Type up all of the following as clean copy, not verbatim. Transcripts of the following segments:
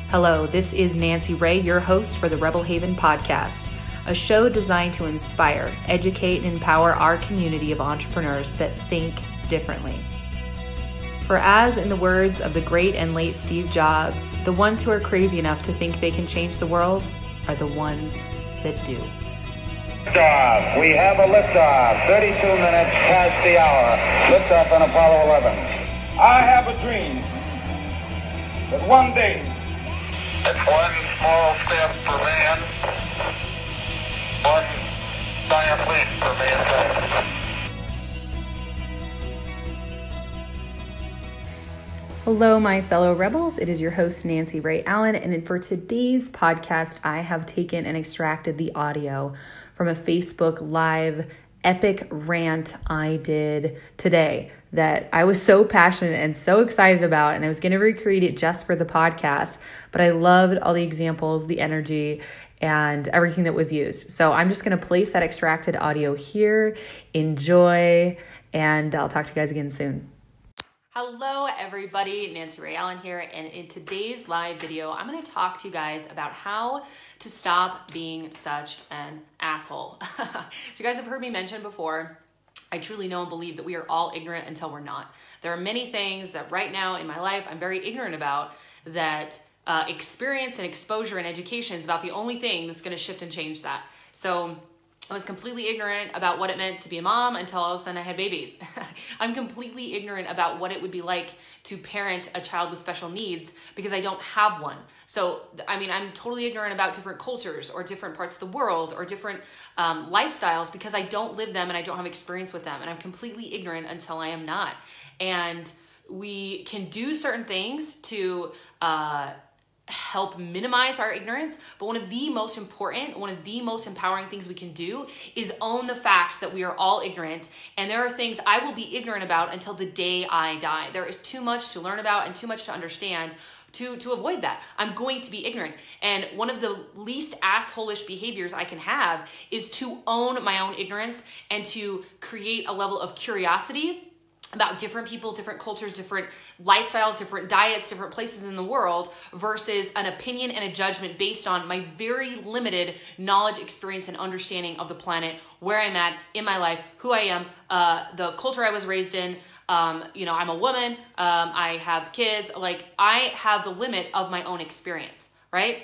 Hello, this is Nancy Ray, your host for the Rebel Haven podcast, a show designed to inspire, educate, and empower our community of entrepreneurs that think differently. For as in the words of the great and late Steve Jobs, the ones who are crazy enough to think they can change the world are the ones that do. Liftoff. We have a liftoff. 32 minutes past the hour. Liftoff on Apollo 11. I have a dream that one day it's one small step for man, one giant leap for mankind. Hello, my fellow rebels. It is your host, Nancy Ray Allen, and for today's podcast, I have taken and extracted the audio from a Facebook Live epic rant I did today that I was so passionate and so excited about, and I was going to recreate it just for the podcast, but I loved all the examples, the energy, and everything that was used. So I'm just going to place that extracted audio here. Enjoy, and I'll talk to you guys again soon. Hello everybody, Nancy Ray Allen here, and in today's live video, I'm going to talk to you guys about how to stop being such an asshole. So you guys have heard me mention before, I truly know and believe that we are all ignorant until we're not. There are many things that right now in my life I'm very ignorant about that experience and exposure and education is about the only thing that's going to shift and change that. So I was completely ignorant about what it meant to be a mom until all of a sudden I had babies. I'm completely ignorant about what it would be like to parent a child with special needs because I don't have one. So, I mean, I'm totally ignorant about different cultures or different parts of the world or different lifestyles because I don't live them and I don't have experience with them. And I'm completely ignorant until I am not. And we can do certain things to help minimize our ignorance, but one of the most important, one of the most empowering things we can do is own the fact that we are all ignorant, and there are things I will be ignorant about until the day I die. There is too much to learn about and too much to understand to avoid that. I'm going to be ignorant, and one of the least asshole-ish behaviors I can have is to own my own ignorance and to create a level of curiosity about different people, different cultures, different lifestyles, different diets, different places in the world versus an opinion and a judgment based on my very limited knowledge, experience, and understanding of the planet, where I'm at in my life, who I am, the culture I was raised in. I'm a woman, I have kids, like I have the limit of my own experience, right?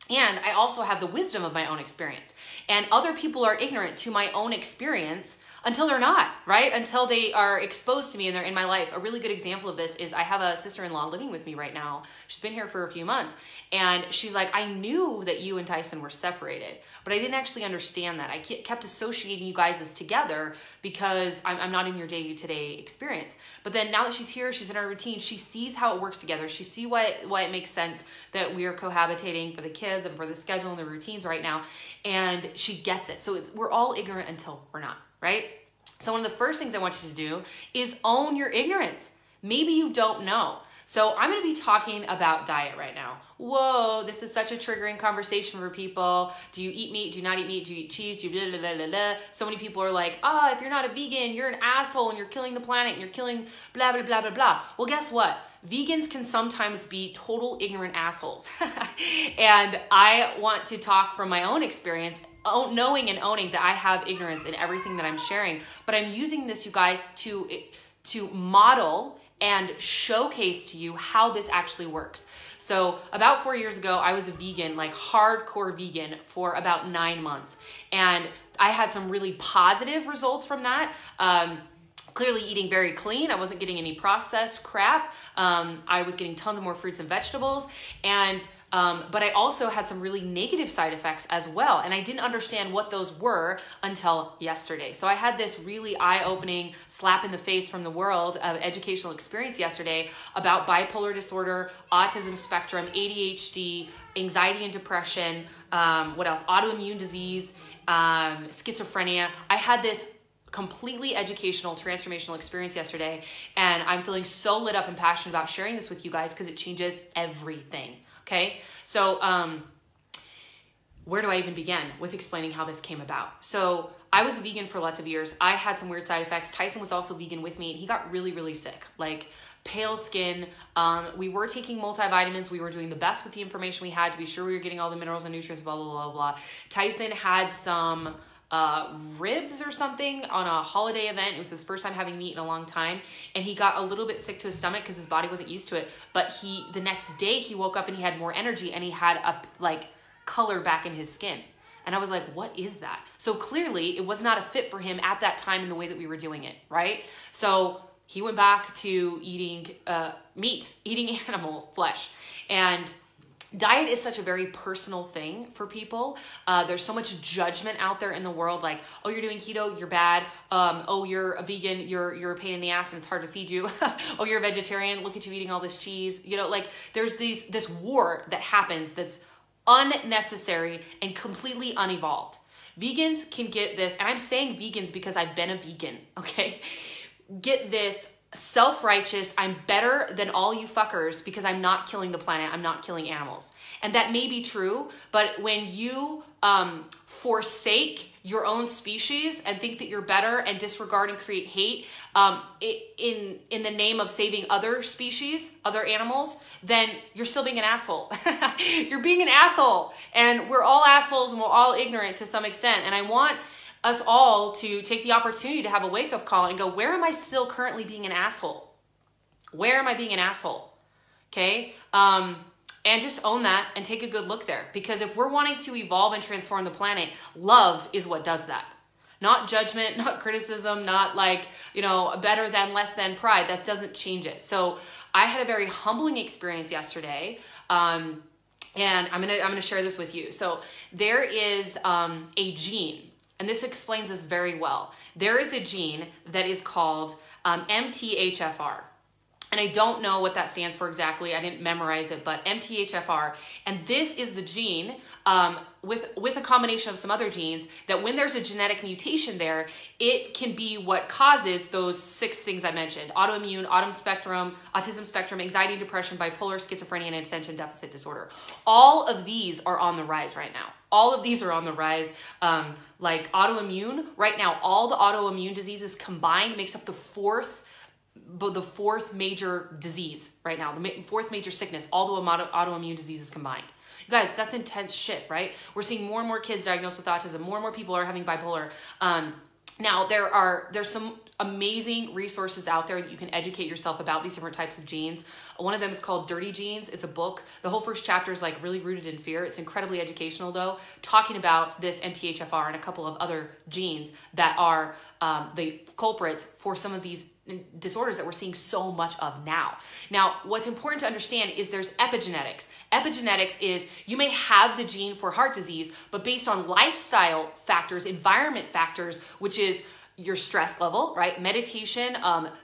And I also have the wisdom of my own experience. And other people are ignorant to my own experience until they're not, right? Until they are exposed to me and they're in my life. A really good example of this is I have a sister-in-law living with me right now. She's been here for a few months. And she's like, I knew that you and Tyson were separated, but I didn't actually understand that. I kept associating you guys as together because I'm not in your day-to-day experience. But then now that she's here, she's in our routine, she sees how it works together. She sees why it makes sense that we are cohabitating for the kids and for the schedule and the routines right now. And she gets it. So we're all ignorant until we're not, right? So one of the first things I want you to do is own your ignorance. Maybe you don't know. So I'm going to be talking about diet right now. Whoa, this is such a triggering conversation for people. Do you eat meat? Do you not eat meat? Do you eat cheese? Do you blah, blah, blah, blah, blah. So many people are like, if you're not a vegan, you're an asshole and you're killing the planet and you're killing blah, blah, blah, blah, blah. Well, guess what? Vegans can sometimes be total ignorant assholes. And I want to talk from my own experience, knowing and owning that I have ignorance in everything that I'm sharing. But I'm using this, you guys, to model and showcase to you how this actually works. So about 4 years ago, I was a vegan, like hardcore vegan for about 9 months. And I had some really positive results from that. Clearly eating very clean. I wasn't getting any processed crap. I was getting tons of more fruits and vegetables. But I also had some really negative side effects as well. And I didn't understand what those were until yesterday. So I had this really eye-opening slap in the face from the world of educational experience yesterday about bipolar disorder, autism spectrum, ADHD, anxiety and depression, what else? Autoimmune disease, schizophrenia. I had this completely educational, transformational experience yesterday. And I'm feeling so lit up and passionate about sharing this with you guys because it changes everything. Okay. So, where do I even begin with explaining how this came about? So I was vegan for lots of years. I had some weird side effects. Tyson was also vegan with me, and he got really, really sick, like pale skin. We were taking multivitamins. We were doing the best with the information we had to be sure we were getting all the minerals and nutrients, blah, blah, blah, blah. Tyson had some ribs or something on a holiday event. It was his first time having meat in a long time, and he got a little bit sick to his stomach because his body wasn't used to it. But the next day he woke up and he had more energy, and he had a color back in his skin. And I was like, what is that? So clearly it was not a fit for him at that time in the way that we were doing it, right? So he went back to eating meat, eating animal flesh. And diet is such a very personal thing for people. There's so much judgment out there in the world, like, oh, you're doing keto, you're bad. Oh, you're a vegan, you're a pain in the ass and it's hard to feed you. Oh, you're a vegetarian, look at you eating all this cheese. You know, like there's this war that happens that's unnecessary and completely unevolved. Vegans can get this, and I'm saying vegans because I've been a vegan, okay? Get this self-righteous, I'm better than all you fuckers because I'm not killing the planet, I'm not killing animals. And that may be true, but when you forsake your own species and think that you're better and disregard and create hate in the name of saving other species, other animals, then you're still being an asshole. You're being an asshole. And we're all assholes and we're all ignorant to some extent. And I want us all to take the opportunity to have a wake-up call and go, where am I still currently being an asshole? Where am I being an asshole? Okay? And just own that and take a good look there. Because if we're wanting to evolve and transform the planet, love is what does that. Not judgment, not criticism, not like, you know, better than, less than, pride. That doesn't change it. So I had a very humbling experience yesterday. And I'm gonna share this with you. So there is a gene, and this explains this very well. There is a gene that is called MTHFR. And I don't know what that stands for exactly. I didn't memorize it, but MTHFR. And this is the gene with a combination of some other genes that when there's a genetic mutation there, it can be what causes those 6 things I mentioned: autoimmune, autism spectrum, anxiety, depression, bipolar, schizophrenia, and attention deficit disorder. All of these are on the rise right now. All of these are on the rise. Like autoimmune, right now, all the autoimmune diseases combined makes up the fourth major disease right now, the 4th major sickness, all the autoimmune diseases combined. You guys, that's intense shit, right? We're seeing more and more kids diagnosed with autism. More and more people are having bipolar. Now, there's some amazing resources out there that you can educate yourself about these different types of genes. One of them is called Dirty Genes. It's a book. The whole first chapter is like really rooted in fear. It's incredibly educational though, talking about this MTHFR and a couple of other genes that are the culprits for some of these disorders that we're seeing so much of now. Now, what's important to understand is there's epigenetics. Epigenetics is you may have the gene for heart disease, but based on lifestyle factors, environment factors, which is your stress level, right? Meditation,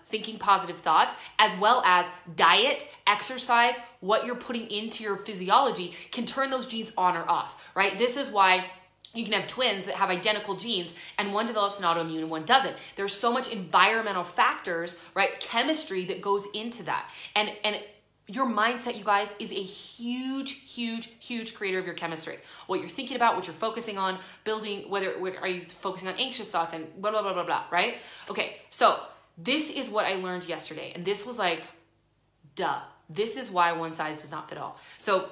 thinking positive thoughts, as well as diet, exercise, what you're putting into your physiology can turn those genes on or off, right? This is why you can have twins that have identical genes and one develops an autoimmune and one doesn't. There's so much environmental factors, right? Chemistry that goes into that. And your mindset, you guys, is a huge, huge, huge creator of your chemistry. What you're thinking about, what you're focusing on, building, whether are you focusing on anxious thoughts and blah, blah, blah, blah, blah, right? Okay, so this is what I learned yesterday. And this was like, duh. This is why one size does not fit all. So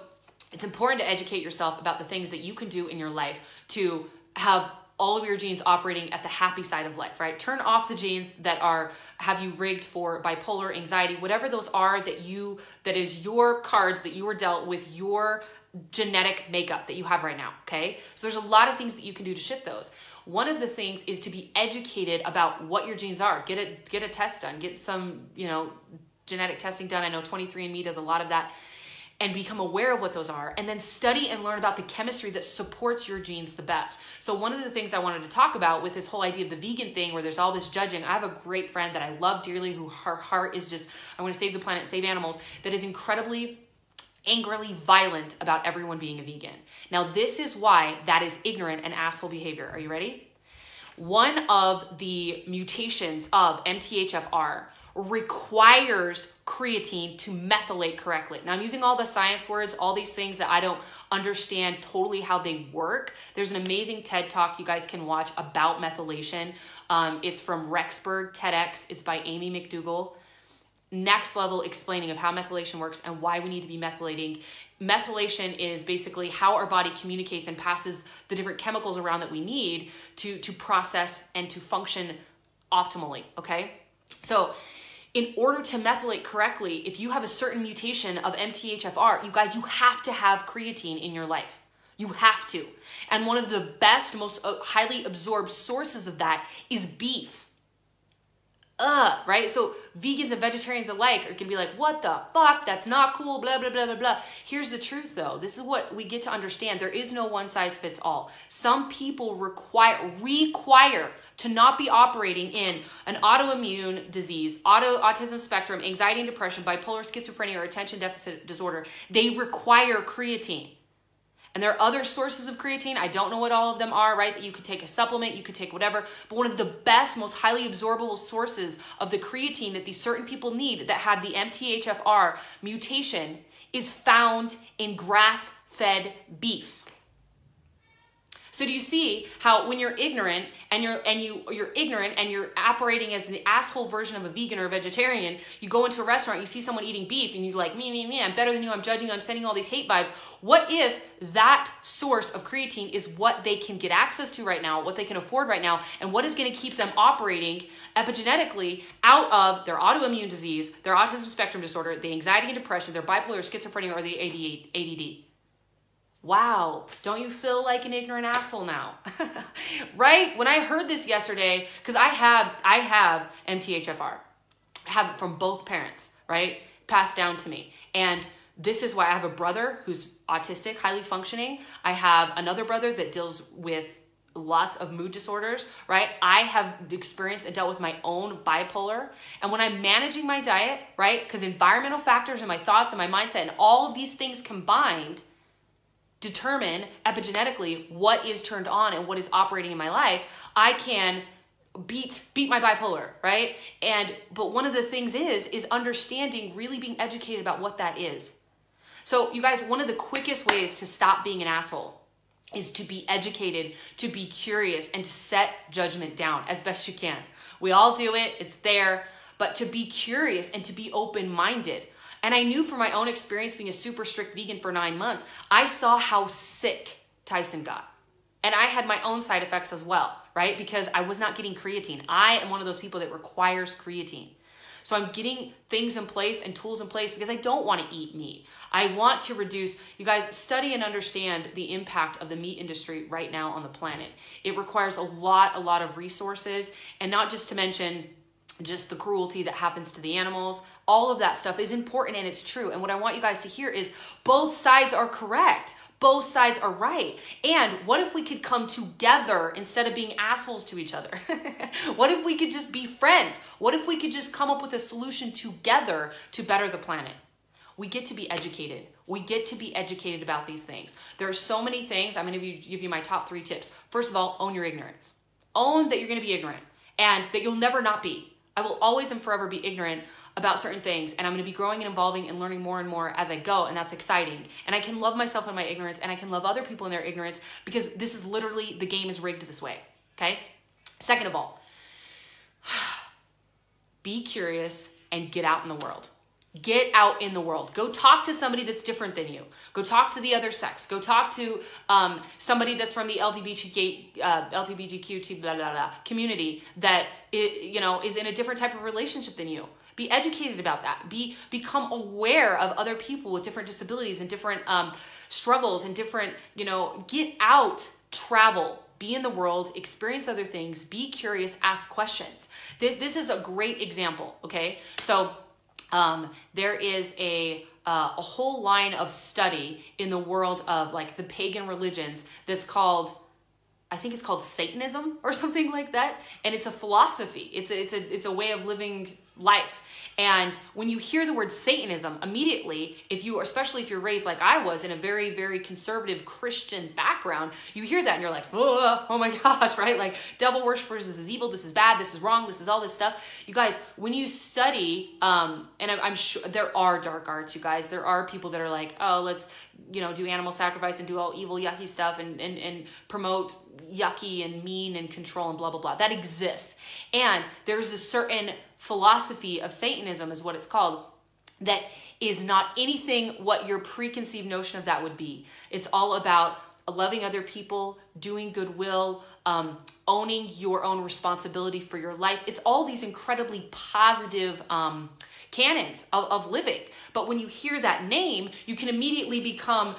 it's important to educate yourself about the things that you can do in your life to have all of your genes operating at the happy side of life, right? Turn off the genes that have you rigged for bipolar, anxiety, whatever those are that is your cards that you were dealt with your genetic makeup that you have right now, okay? So there's a lot of things that you can do to shift those. One of the things is to be educated about what your genes are. Get a test done, get some, genetic testing done. I know 23andMe does a lot of that. And become aware of what those are, and then study and learn about the chemistry that supports your genes the best. So one of the things I wanted to talk about with this whole idea of the vegan thing where there's all this judging, I have a great friend that I love dearly who her heart is just, I want to save the planet, save animals, that is incredibly angrily violent about everyone being a vegan. Now this is why that is ignorant and asshole behavior. Are you ready? One of the mutations of MTHFR requires creatine to methylate correctly. Now I'm using all the science words, all these things that I don't understand totally how they work. There's an amazing TED Talk you guys can watch about methylation. It's from Rexburg TEDx. It's by Amy McDougall. Next level explaining of how methylation works and why we need to be methylating. Methylation is basically how our body communicates and passes the different chemicals around that we need to process and to function optimally, okay? So in order to methylate correctly, if you have a certain mutation of MTHFR, you guys, you have to have creatine in your life. You have to. And one of the best, most highly absorbed sources of that is beef. Right? So vegans and vegetarians alike are gonna be like, what the fuck? That's not cool, blah, blah, blah, blah, blah. Here's the truth though. This is what we get to understand. There is no one size fits all. Some people require to not be operating in an autoimmune disease, autism spectrum, anxiety and depression, bipolar schizophrenia, or attention deficit disorder. They require creatine. And there are other sources of creatine. I don't know what all of them are, right? That you could take a supplement, you could take whatever. But one of the best, most highly absorbable sources of the creatine that these certain people need that have the MTHFR mutation is found in grass-fed beef. So do you see how when you're ignorant and you're ignorant and you're operating as the asshole version of a vegan or a vegetarian, you go into a restaurant, you see someone eating beef and you're like, me, I'm better than you, I'm judging you, I'm sending all these hate vibes. What if that source of creatine is what they can get access to right now, what they can afford right now, and what is going to keep them operating epigenetically out of their autoimmune disease, their autism spectrum disorder, the anxiety and depression, their bipolar, schizophrenia, or the ADD? Wow, don't you feel like an ignorant asshole now? Right? When I heard this yesterday, because I have MTHFR. I have it from both parents, right? Passed down to me. And this is why I have a brother who's autistic, highly functioning. I have another brother that deals with lots of mood disorders, right? I have experienced and dealt with my own bipolar. And when I'm managing my diet, right? Because environmental factors and my thoughts and my mindset and all of these things combined determine epigenetically what is turned on and what is operating in my life, I can beat my bipolar, right? But one of the things is understanding, really being educated about what that is. So you guys, one of the quickest ways to stop being an asshole is to be educated, to be curious, and to set judgment down as best you can. We all do it, it's there, but to be curious and to be open-minded. And I knew from my own experience being a super strict vegan for 9 months, I saw how sick Tyson got. And I had my own side effects as well, right? Because I was not getting creatine. I am one of those people that requires creatine. So I'm getting things in place and tools in place because I don't want to eat meat. I want to reduce, you guys, study and understand the impact of the meat industry right now on the planet. It requires a lot of resources, and not just to mention just the cruelty that happens to the animals. All of that stuff is important and it's true. And what I want you guys to hear is both sides are correct. Both sides are right. And what if we could come together instead of being assholes to each other? What if we could just be friends? What if we could just come up with a solution together to better the planet? We get to be educated. We get to be educated about these things. There are so many things. I'm going to give you my top 3 tips. First of all, own your ignorance. Own that you're going to be ignorant and that you'll never not be. I will always and forever be ignorant about certain things, and I'm going to be growing and evolving and learning more and more as I go, and that's exciting. And I can love myself in my ignorance, and I can love other people in their ignorance, because this is literally, the game is rigged this way, okay? Second of all, be curious and get out in the world. Get out in the world. Go talk to somebody that's different than you. Go talk to the other sex. Go talk to somebody that's from the LGBTQ blah, blah, blah, community that is in a different type of relationship than you. Be educated about that. Become aware of other people with different disabilities and different struggles and different, get out, travel. Be in the world, experience other things, be curious, ask questions. This is a great example, okay? So there is a whole line of study in the world of like the pagan religions that's called, I think it's called Satanism or something like that. And it's a philosophy. It's a way of living life. And when you hear the word Satanism, immediately, especially if you're raised like I was in a very, very conservative Christian background, you hear that and you're like, oh my gosh, right? Like devil worshippers, this is evil, this is bad, this is wrong, this is all this stuff. You guys, when you study, and I'm sure there are dark arts, you guys, there are people that are like, oh, let's, do animal sacrifice and do all evil, yucky stuff and promote yucky and mean and control and blah, blah, blah. That exists. And there's a certain philosophy of Satanism is what it's called, that is not anything what your preconceived notion of that would be. It's all about loving other people, doing goodwill, owning your own responsibility for your life. It's all these incredibly positive canons of living. But when you hear that name, you can immediately become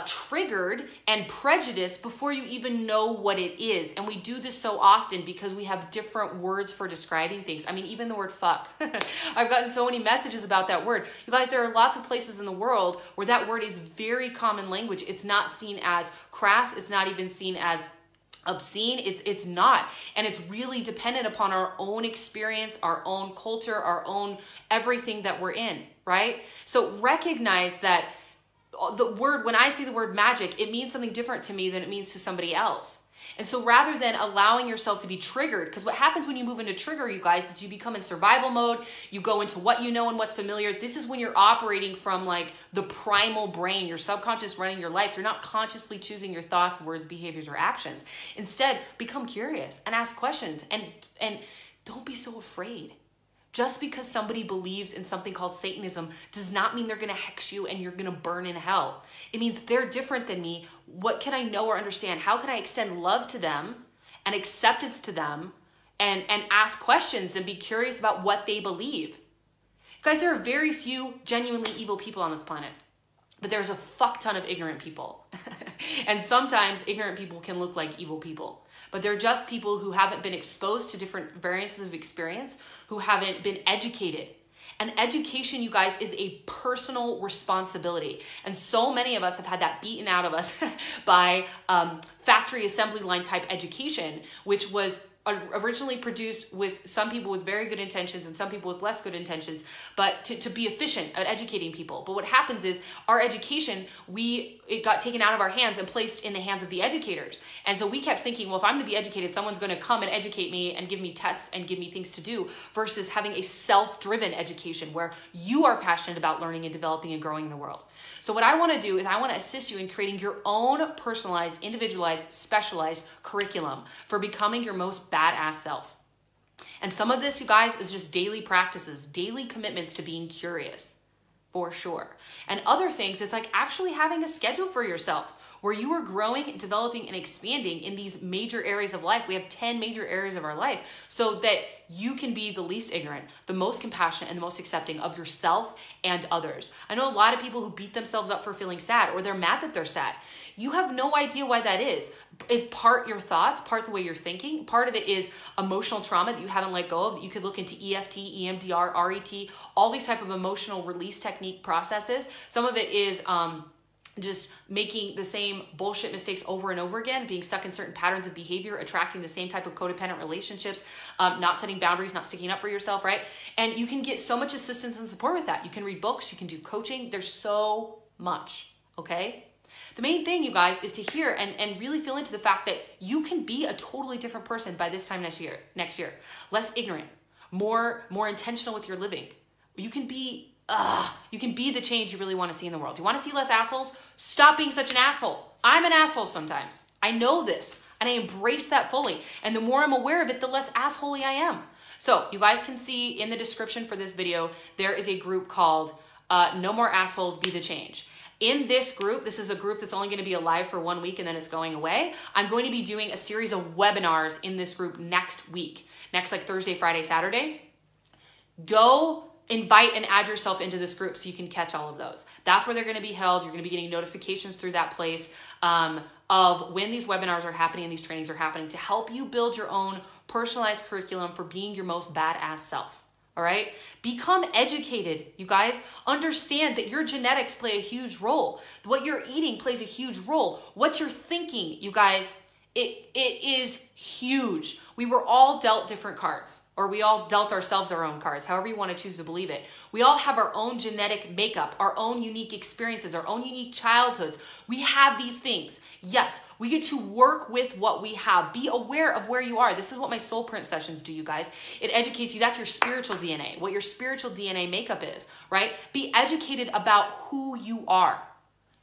triggered and prejudiced before you even know what it is. And we do this so often because we have different words for describing things. I mean, even the word fuck. I've gotten so many messages about that word. You guys, there are lots of places in the world where that word is very common language. It's not seen as crass. It's not even seen as obscene. It's not. And it's really dependent upon our own experience, our own culture, our own everything that we're in, right? So recognize that the word, when I say the word magic, it means something different to me than it means to somebody else. And so rather than allowing yourself to be triggered, because what happens when you move into trigger, you guys, is you become in survival mode, you go into what you know and what's familiar. This is when you're operating from like the primal brain, your subconscious running your life. You're not consciously choosing your thoughts, words, behaviors, or actions. Instead, become curious and ask questions and don't be so afraid. Just because somebody believes in something called Satanism does not mean they're going to hex you and you're going to burn in hell. It means they're different than me. What can I know or understand? How can I extend love to them and acceptance to them and ask questions and be curious about what they believe? Guys, there are very few genuinely evil people on this planet, but there's a fuck ton of ignorant people. And sometimes ignorant people can look like evil people. But they're just people who haven't been exposed to different variances of experience, who haven't been educated. And education, you guys, is a personal responsibility. And so many of us have had that beaten out of us by factory assembly line type education, which was originally produced with some people with very good intentions and some people with less good intentions, but to be efficient at educating people. But what happens is our education, it got taken out of our hands and placed in the hands of the educators. And so we kept thinking, well, if I'm going to be educated, someone's going to come and educate me and give me tests and give me things to do, versus having a self-driven education where you are passionate about learning and developing and growing in the world. So what I want to do is I want to assist you in creating your own personalized, individualized, specialized curriculum for becoming your most badass self. And some of this, you guys, is just daily practices, daily commitments to being curious, for sure. And other things, it's like actually having a schedule for yourself where you are growing, developing, and expanding in these major areas of life. We have 10 major areas of our life so that you can be the least ignorant, the most compassionate, and the most accepting of yourself and others. I know a lot of people who beat themselves up for feeling sad, or they're mad that they're sad. You have no idea why that is. It's part your thoughts, part the way you're thinking. Part of it is emotional trauma that you haven't let go of. You could look into EFT, EMDR, RET, all these type of emotional release technique processes. Some of it is just making the same bullshit mistakes over and over again, being stuck in certain patterns of behavior, attracting the same type of codependent relationships, not setting boundaries, not sticking up for yourself, right? And you can get so much assistance and support with that. You can read books, you can do coaching. There's so much, okay? The main thing, you guys, is to hear and really feel into the fact that you can be a totally different person by this time next year. Less ignorant, more intentional with your living. You can be the change you really want to see in the world. You want to see less assholes? Stop being such an asshole. I'm an asshole sometimes. I know this, and I embrace that fully. And the more I'm aware of it, the less assholey I am. So you guys can see in the description for this video, there is a group called No More Assholes, Be the Change. In this group, this is a group that's only going to be alive for 1 week and then it's going away. I'm going to be doing a series of webinars in this group next week. Next, like Thursday, Friday, Saturday. Go invite and add yourself into this group so you can catch all of those. That's where they're going to be held. You're going to be getting notifications through that place of when these webinars are happening and these trainings are happening to help you build your own personalized curriculum for being your most badass self. All right? Become educated, you guys. Understand that your genetics play a huge role. What you're eating plays a huge role. What you're thinking, you guys, It is huge. We were all dealt different cards, or we all dealt ourselves our own cards, however you want to choose to believe it. We all have our own genetic makeup, our own unique experiences, our own unique childhoods. We have these things. Yes, we get to work with what we have. Be aware of where you are. This is what my soul print sessions do, you guys. It educates you. That's your spiritual DNA, what your spiritual DNA makeup is, right? Be educated about who you are,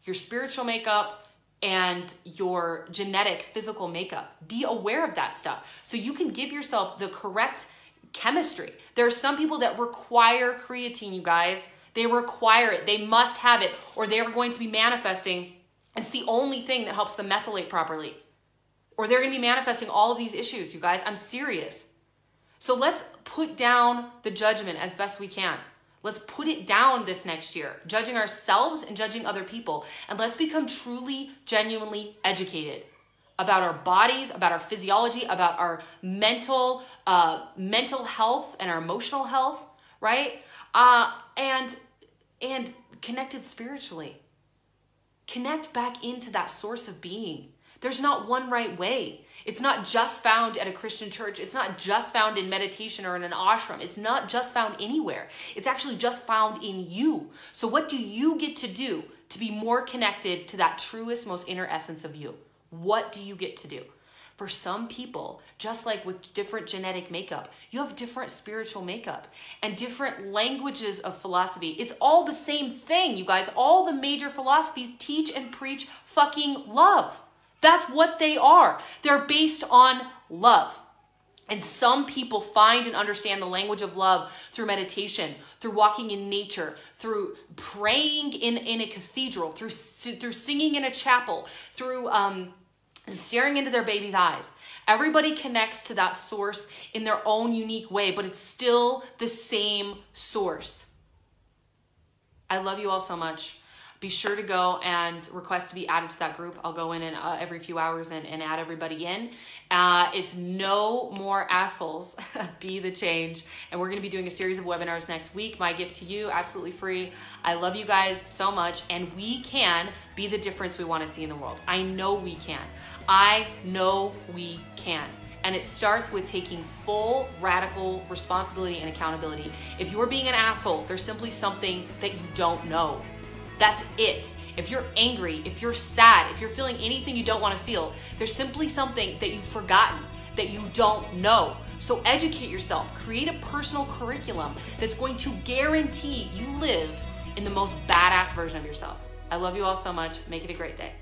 your spiritual makeup, and your genetic physical makeup. Be aware of that stuff so you can give yourself the correct chemistry. There are some people that require creatine, you guys. They require it. They must have it, or they're going to be manifesting. It's the only thing that helps them methylate properly, or they're going to be manifesting all of these issues, you guys. I'm serious. So let's put down the judgment as best we can. Let's put it down this next year, judging ourselves and judging other people. And let's become truly, genuinely educated about our bodies, about our physiology, about our mental health and our emotional health, right? And connected spiritually. Connect back into that source of being. There's not one right way. It's not just found at a Christian church. It's not just found in meditation or in an ashram. It's not just found anywhere. It's actually just found in you. So what do you get to do to be more connected to that truest, most inner essence of you? What do you get to do? For some people, just like with different genetic makeup, you have different spiritual makeup and different languages of philosophy. It's all the same thing, you guys. All the major philosophies teach and preach fucking love. That's what they are. They're based on love. And some people find and understand the language of love through meditation, through walking in nature, through praying in a cathedral, through singing in a chapel, through staring into their baby's eyes. Everybody connects to that source in their own unique way, but it's still the same source. I love you all so much. Be sure to go and request to be added to that group. I'll go in and every few hours and add everybody in. It's no more assholes. Be the change. And we're going to be doing a series of webinars next week. My gift to you, absolutely free. I love you guys so much. And we can be the difference we want to see in the world. I know we can. I know we can. And it starts with taking full radical responsibility and accountability. If you're being an asshole, there's simply something that you don't know. That's it. If you're angry, if you're sad, if you're feeling anything you don't want to feel, there's simply something that you've forgotten, that you don't know. So educate yourself. Create a personal curriculum that's going to guarantee you live in the most badass version of yourself. I love you all so much. Make it a great day.